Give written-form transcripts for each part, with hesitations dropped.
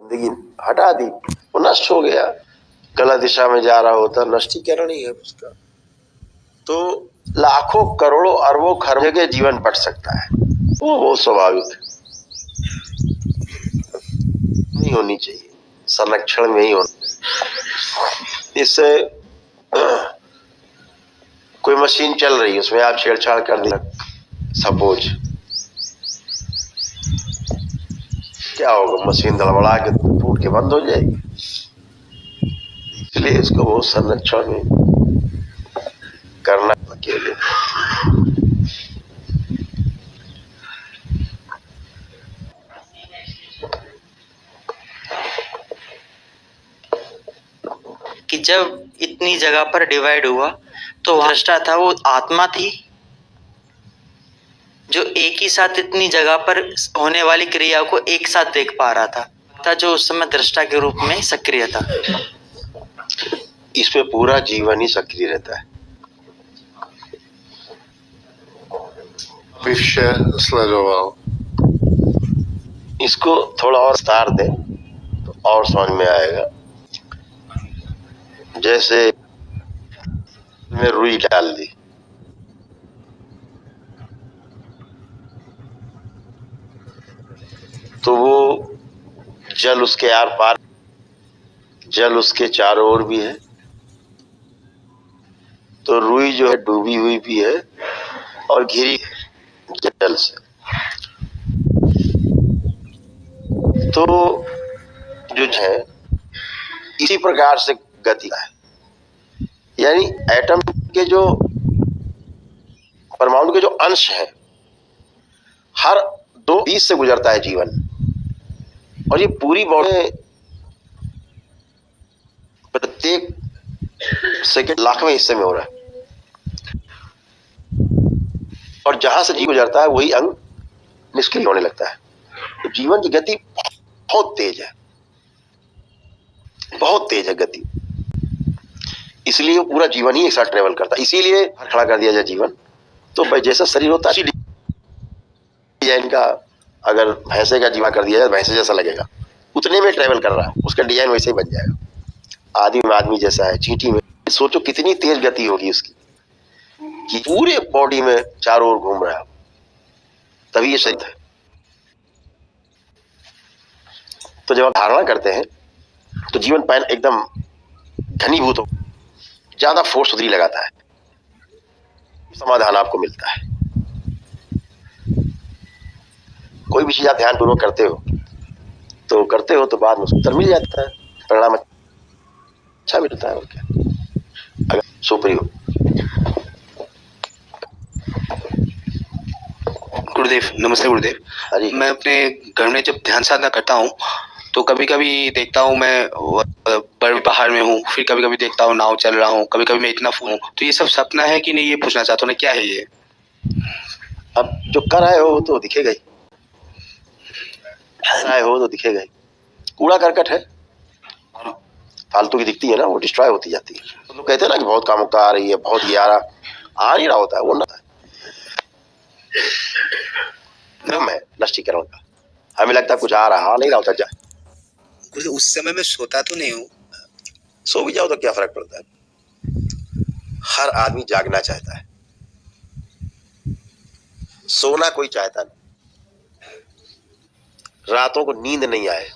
गंदगी हटा दी, वो नष्ट हो गया। गलत दिशा में जा रहा होता, नष्टीकरण ही है उसका। तो लाखों करोड़ों अरबों खरबों जगह जीवन बढ़ सकता है, वो बहुत स्वाभाविक है, नहीं होनी चाहिए, संरक्षण में ही होना। इससे कोई मशीन चल रही है, उसमें आप छेड़छाड़ कर दिया सपोज, क्या होगा? मशीन गड़बड़ा के टूट के बंद हो जाएगी। इसलिए इसको बहुत संरक्षण में करना अकेले। कि जब इतनी जगह पर डिवाइड हुआ तो दृष्टा था, वो आत्मा थी जो एक ही साथ इतनी जगह पर होने वाली क्रिया को एक साथ देख पा रहा था जो उस समय दृष्टा के रूप में सक्रिय था। इसमें पूरा जीवन ही सक्रिय रहता है। इसको थोड़ा और विस्तार दे तो और समझ में आएगा। जैसे मैं रुई डाल दी, तो वो जल उसके आर पार, जल उसके चारों ओर भी है, तो रुई जो है डूबी हुई भी है और घिरी जल से। तो जो है इसी प्रकार से गति है, यानी एटम के जो परमाणु के जो अंश है, हर 2 बीच से गुजरता है जीवन, और ये पूरी बॉडी प्रत्येक सेकंड लाखवें हिस्से में हो रहा है, और जहां से जीवन गुजरता है वही अंग निष्क्रिय होने लगता है। तो जीवन की गति बहुत तेज है, बहुत तेज है गति, इसलिए वो पूरा जीवन ही एक साथ ट्रेवल करता है। इसीलिए खड़ा कर दिया जाए जीवन, तो भाई जैसा शरीर होता है डिजाइन का, अगर भैंसे का जीवा कर दिया जाए भैंसे जैसा लगेगा, उतने में ट्रेवल कर रहा है, उसका डिजाइन वैसे ही बन जाएगा। आदमी में आदमी जैसा है, चींटी में, सोचो कितनी तेज गति होगी उसकी कि पूरे बॉडी में चारों ओर घूम रहा है, तभी ये शरीर है। तो जब आप धारणा करते हैं तो जीवन पैन एकदम घनीभूत हो, ज्यादा फोर्स उधरी लगाता है, समाधान आपको मिलता है। कोई भी चीज आप ध्यान पूर्वक करते हो तो बाद में उत्तर मिल जाता है, परिणाम अच्छा मिलता है। और क्या, अगर सुप्री हो। गुरुदेव नमस्ते। गुरुदेव, मैं अपने घर में जब ध्यान साधना करता हूँ तो कभी कभी देखता हूँ मैं बड़े पहाड़ में हूँ, फिर कभी कभी देखता हूँ नाव चल रहा हूँ, कभी कभी मैं इतना फूल हूँ। तो ये सब सपना है कि नहीं, ये पूछना चाहता हूँ, क्या है ये? अब जो कर आए हो तो दिखेगा ही, आए हो तो दिखेगा ही। कूड़ा करकट है, फालतू की दिखती है ना, वो डिस्ट्रॉय होती जाती है। तो लोग कहते हैं ना कि बहुत कामुकता आ रही है, बहुत ये आ नहीं रहा होता है, वो ना है नष्टीकरण का। हमें लगता है कुछ आ नहीं रहा होता। उस समय मैं सोता तो नहीं हूँ, सो भी जाओ तो क्या फर्क पड़ता है। हर आदमी जागना चाहता है, सोना कोई चाहता नहीं। रातों को नींद नहीं आए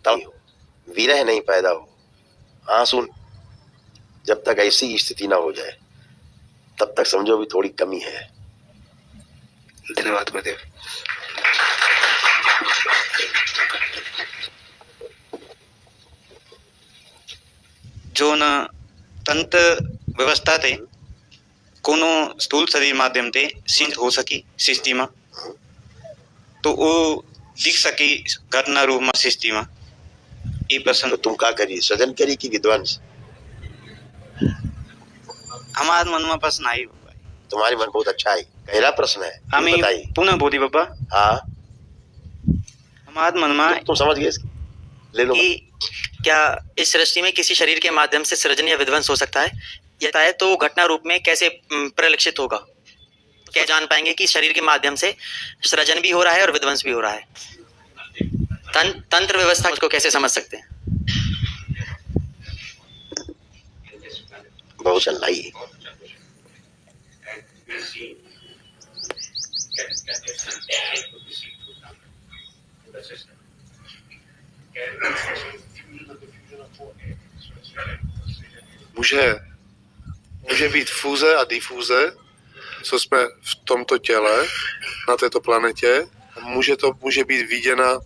तब विरह नहीं पैदा हो, आंसू, जब तक ऐसी स्थिति ना हो जाए तब तक समझो भी थोड़ी कमी है। धन्यवाद गुरुदेव। जो न तंत्र व्यवस्था थे कोनो स्थूल शरीर माध्यम से सिद्ध हो सकी सृष्टि में, तो वो दिख सकी घटना रूप में सृष्टि में। ये प्रश्न तो तुम क्या करी, सृजन करी कि विध्वंस? हमारे मन में प्रश्न आई। तुम्हारी मन बहुत अच्छा है, गहरा प्रश्न है, हमें बताइए। पुनः बोधी बाबा। हाँ, हमारे मन में तुम समझ गए, ले लो। क्या इस सृष्टि में किसी शरीर के माध्यम से सृजन या विध्वंस हो सकता है? यदि है तो घटना रूप में कैसे परिलक्षित होगा? क्या जान पाएंगे कि शरीर के माध्यम से सृजन भी हो रहा है और विध्वंस भी हो रहा है? तंत्र व्यवस्था को कैसे समझ सकते हैं? बहुत चल रही है। Může být fúze a difúze, co jsme v tomto těle, na této planetě. Může být viděna